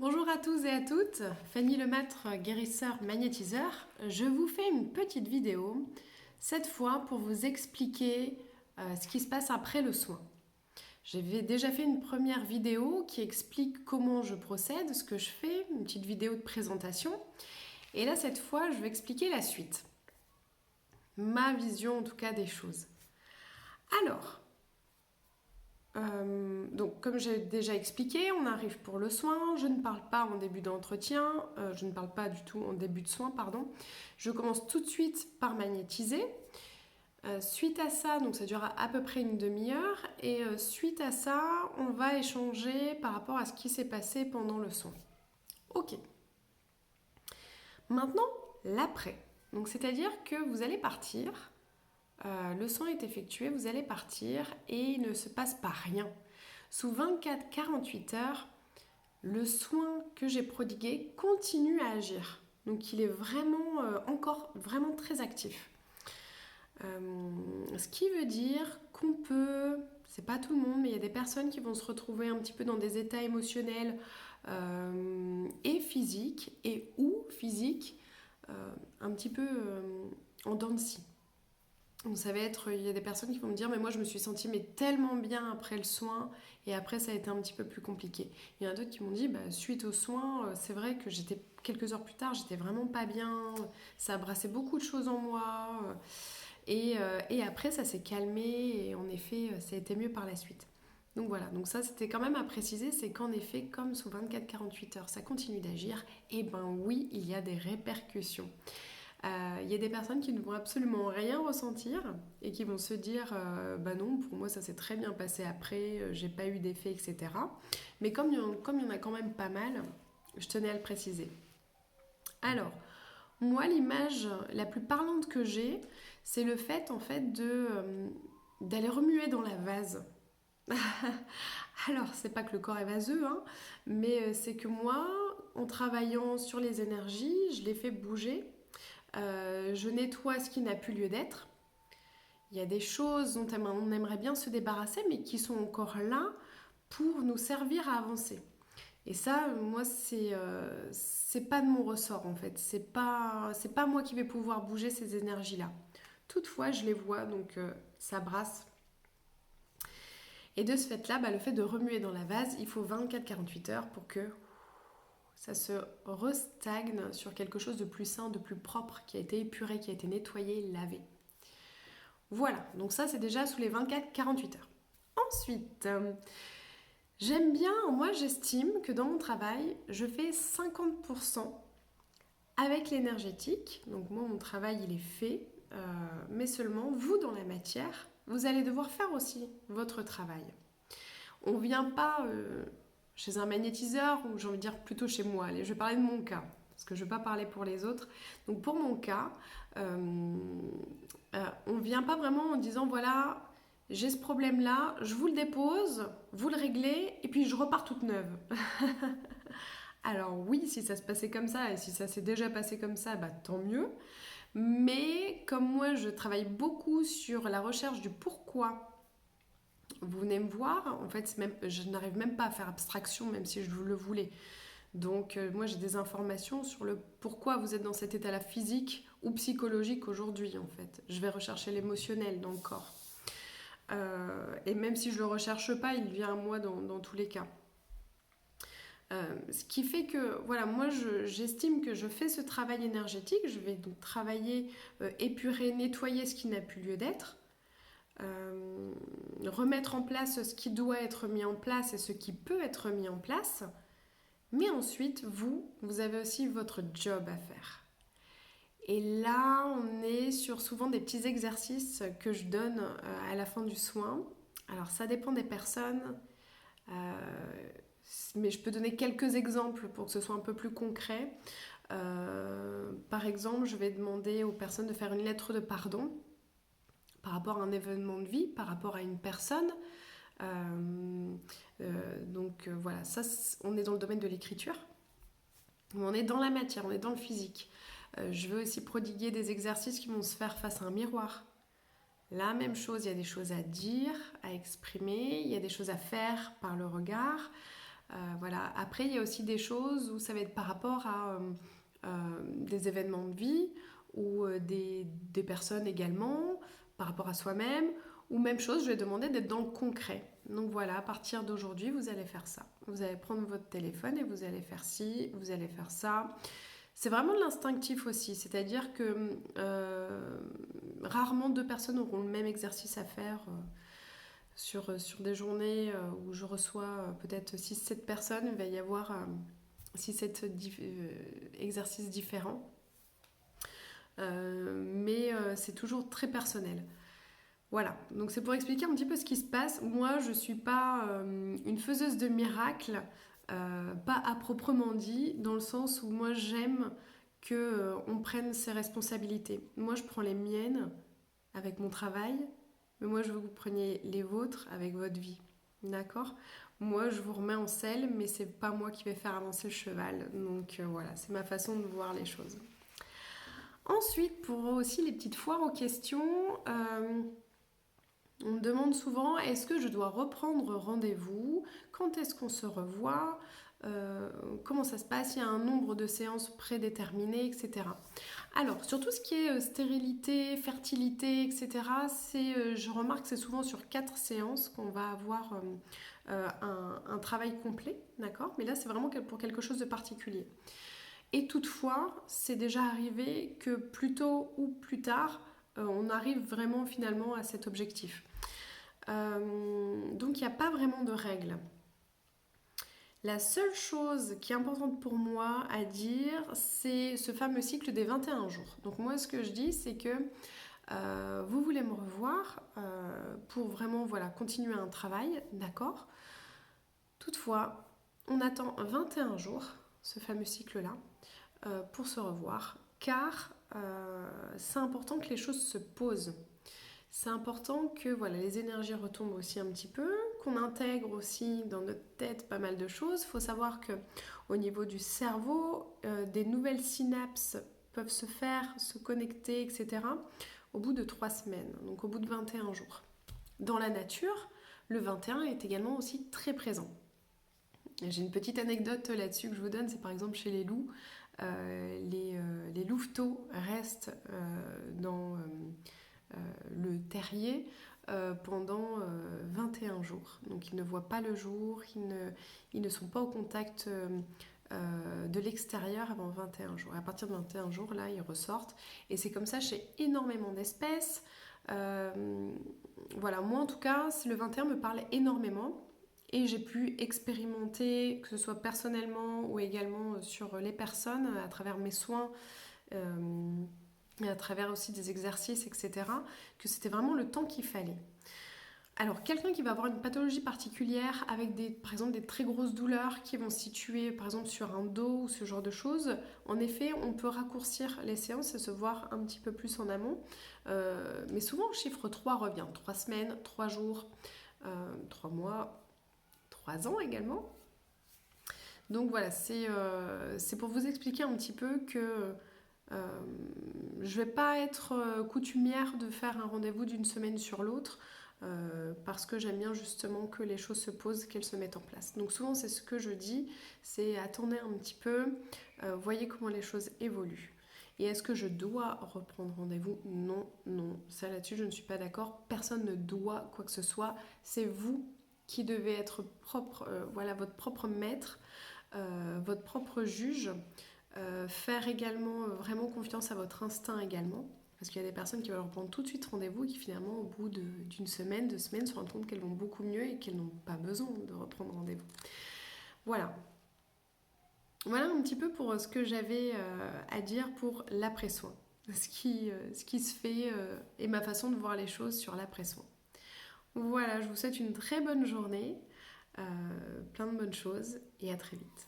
Bonjour à tous et à toutes, Fanny Lemâtre, guérisseur magnétiseur. Je vous fais une petite vidéo, cette fois pour vous expliquer ce qui se passe après le soin. J'avais déjà fait une première vidéo qui explique comment je procède, ce que je fais, une petite vidéo de présentation. Et là, cette fois, je vais expliquer la suite. Ma vision en tout cas des choses. Alors, donc, comme j'ai déjà expliqué, on arrive pour le soin. Je ne parle pas en début d'entretien, je ne parle pas du tout en début de soin, pardon. Je commence tout de suite par magnétiser. Suite à ça, donc ça dure à peu près une demi-heure, et suite à ça, on va échanger par rapport à ce qui s'est passé pendant le soin. Ok. Maintenant, l'après. Donc, c'est-à-dire que vous allez partir, le soin est effectué, vous allez partir, et il ne se passe pas rien. Sous 24-48 heures, le soin que j'ai prodigué continue à agir. Donc il est vraiment encore vraiment très actif. Ce qui veut dire qu'on peut, c'est pas tout le monde, mais il y a des personnes qui vont se retrouver un petit peu dans des états émotionnels et physiques, et ou physiques, un petit peu en dents de scie. Donc ça va être, il y a des personnes qui vont me dire mais moi je me suis sentie mais tellement bien après le soin et après ça a été un petit peu plus compliqué. Il y en a d'autres qui m'ont dit bah, suite aux soins c'est vrai que j'étais quelques heures plus tard j'étais vraiment pas bien, ça a brassé beaucoup de choses en moi et après ça s'est calmé et en effet ça a été mieux par la suite. Donc voilà, donc ça c'était quand même à préciser, c'est qu'en effet comme sous 24-48 heures ça continue d'agir, et ben oui il y a des répercussions. Il y a des personnes qui ne vont absolument rien ressentir et qui vont se dire bah non, pour moi ça s'est très bien passé après, j'ai pas eu d'effet, etc. Mais comme il y en a quand même pas mal, je tenais à le préciser. Alors, moi, l'image la plus parlante que j'ai, c'est le fait en fait d'aller remuer dans la vase. Alors, c'est pas que le corps est vaseux, hein, mais c'est que moi, en travaillant sur les énergies, je les fais bouger. Je nettoie ce qui n'a plus lieu d'être. Il y a des choses dont on aimerait bien se débarrasser, mais qui sont encore là pour nous servir à avancer. Et ça, moi, c'est pas de mon ressort en fait. C'est pas moi qui vais pouvoir bouger ces énergies-là. Toutefois, je les vois, donc ça brasse. Et de ce fait-là, bah, le fait de remuer dans la vase, il faut 24-48 heures pour que ça se restagne sur quelque chose de plus sain, de plus propre, qui a été épuré, qui a été nettoyé, lavé. Voilà, donc ça c'est déjà sous les 24-48 heures. Ensuite, j'aime bien, moi j'estime que dans mon travail, je fais 50% avec l'énergétique. Donc moi mon travail il est fait, mais seulement vous dans la matière, vous allez devoir faire aussi votre travail. On ne vient pas chez un magnétiseur, ou j'ai envie de dire plutôt chez moi. Allez, je vais parler de mon cas, parce que je ne vais pas parler pour les autres. Donc pour mon cas, on ne vient pas vraiment en disant voilà, j'ai ce problème-là, je vous le dépose, vous le réglez, et puis je repars toute neuve. Alors oui, si ça se passait comme ça, et si ça s'est déjà passé comme ça, bah, tant mieux. Mais comme moi, je travaille beaucoup sur la recherche du pourquoi vous venez me voir, en fait, même, je n'arrive même pas à faire abstraction, même si je le voulais. Donc, moi, j'ai des informations sur le pourquoi vous êtes dans cet état-là physique ou psychologique aujourd'hui, en fait. Je vais rechercher l'émotionnel dans le corps. Et même si je ne le recherche pas, il vient à moi dans tous les cas. Ce qui fait que, voilà, moi, j'estime que je fais ce travail énergétique. Je vais donc travailler, épurer, nettoyer ce qui n'a plus lieu d'être. Remettre en place ce qui doit être mis en place et ce qui peut être mis en place. Mais ensuite, vous avez aussi votre job à faire. Et là, on est sur souvent des petits exercices que je donne à la fin du soin. Alors, ça dépend des personnes, mais je peux donner quelques exemples pour que ce soit un peu plus concret. Par exemple, je vais demander aux personnes de faire une lettre de pardon par rapport à un événement de vie, par rapport à une personne. Donc voilà, ça, on est dans le domaine de l'écriture. On est dans la matière, on est dans le physique. Je veux aussi prodiguer des exercices qui vont se faire face à un miroir. La même chose, il y a des choses à dire, à exprimer, il y a des choses à faire par le regard. Voilà. Après, il y a aussi des choses où ça va être par rapport à des événements de vie ou des personnes également, par rapport à soi-même, ou même chose, je vais demander d'être dans le concret. Donc voilà, à partir d'aujourd'hui, vous allez faire ça. Vous allez prendre votre téléphone et vous allez faire ci, vous allez faire ça. C'est vraiment de l'instinctif aussi, c'est-à-dire que rarement deux personnes auront le même exercice à faire sur des journées où je reçois peut-être 6-7 personnes, il va y avoir 6-7 exercices différents. Mais c'est toujours très personnel. Voilà, donc c'est pour expliquer un petit peu ce qui se passe. Moi, je ne suis pas une faiseuse de miracles, pas à proprement dit, dans le sens où moi j'aime qu'on prenne ses responsabilités. Moi, je prends les miennes avec mon travail, mais moi, je veux que vous preniez les vôtres avec votre vie. D'accord? Moi, je vous remets en selle, mais c'est pas moi qui vais faire avancer le cheval. Donc voilà, c'est ma façon de voir les choses. Ensuite, pour aussi les petites foires aux questions, on me demande souvent est-ce que je dois reprendre rendez-vous? Quand est-ce qu'on se revoit? Comment ça se passe? Il y a un nombre de séances prédéterminées, etc. Alors, sur tout ce qui est stérilité, fertilité, etc., je remarque que c'est souvent sur 4 séances qu'on va avoir un travail complet, d'accord? Mais là, c'est vraiment pour quelque chose de particulier. Et toutefois, c'est déjà arrivé que plus tôt ou plus tard, on arrive vraiment finalement à cet objectif. Donc il n'y a pas vraiment de règles. La seule chose qui est importante pour moi à dire, c'est ce fameux cycle des 21 jours. Donc moi, ce que je dis, c'est que vous voulez me revoir pour vraiment continuer un travail, d'accord? Toutefois, on attend 21 jours, ce fameux cycle-là, pour se revoir, car c'est important que les choses se posent. C'est important que les énergies retombent aussi un petit peu, qu'on intègre aussi dans notre tête pas mal de choses. Il faut savoir qu'au niveau du cerveau, des nouvelles synapses peuvent se faire, se connecter, etc. au bout de 3 semaines, donc au bout de 21 jours. Dans la nature, le 21 est également aussi très présent. J'ai une petite anecdote là-dessus que je vous donne, c'est par exemple chez les loups. Les louveteaux restent dans le terrier pendant 21 jours. Donc ils ne voient pas le jour, ils ne sont pas au contact de l'extérieur avant 21 jours. À partir de 21 jours, là, ils ressortent. Et c'est comme ça chez énormément d'espèces. Moi en tout cas, le 21 me parle énormément. Et j'ai pu expérimenter, que ce soit personnellement ou également sur les personnes, à travers mes soins, et à travers aussi des exercices, etc., que c'était vraiment le temps qu'il fallait. Alors, quelqu'un qui va avoir une pathologie particulière avec par exemple des très grosses douleurs qui vont se situer par exemple sur un dos ou ce genre de choses, en effet, on peut raccourcir les séances et se voir un petit peu plus en amont. Mais souvent, le chiffre 3 revient. 3 semaines, 3 jours, 3 mois, 3 ans également. Donc voilà, c'est pour vous expliquer un petit peu que je ne vais pas être coutumière de faire un rendez-vous d'une semaine sur l'autre parce que j'aime bien justement que les choses se posent, qu'elles se mettent en place. Donc souvent c'est ce que je dis, c'est attendez un petit peu, voyez comment les choses évoluent. Et est-ce que je dois reprendre rendez-vous? Non, non, ça là-dessus je ne suis pas d'accord. Personne ne doit quoi que ce soit. C'est vous qui devez être votre propre maître, votre propre juge. Faire également vraiment confiance à votre instinct également. Parce qu'il y a des personnes qui veulent reprendre tout de suite rendez-vous et qui finalement au bout d'une semaine, 2 semaines, se rendent compte qu'elles vont beaucoup mieux et qu'elles n'ont pas besoin de reprendre rendez-vous. Voilà. Voilà un petit peu pour ce que j'avais à dire pour l'après-soin. Ce qui se fait et ma façon de voir les choses sur l'après-soin. Voilà, je vous souhaite une très bonne journée, plein de bonnes choses et à très vite.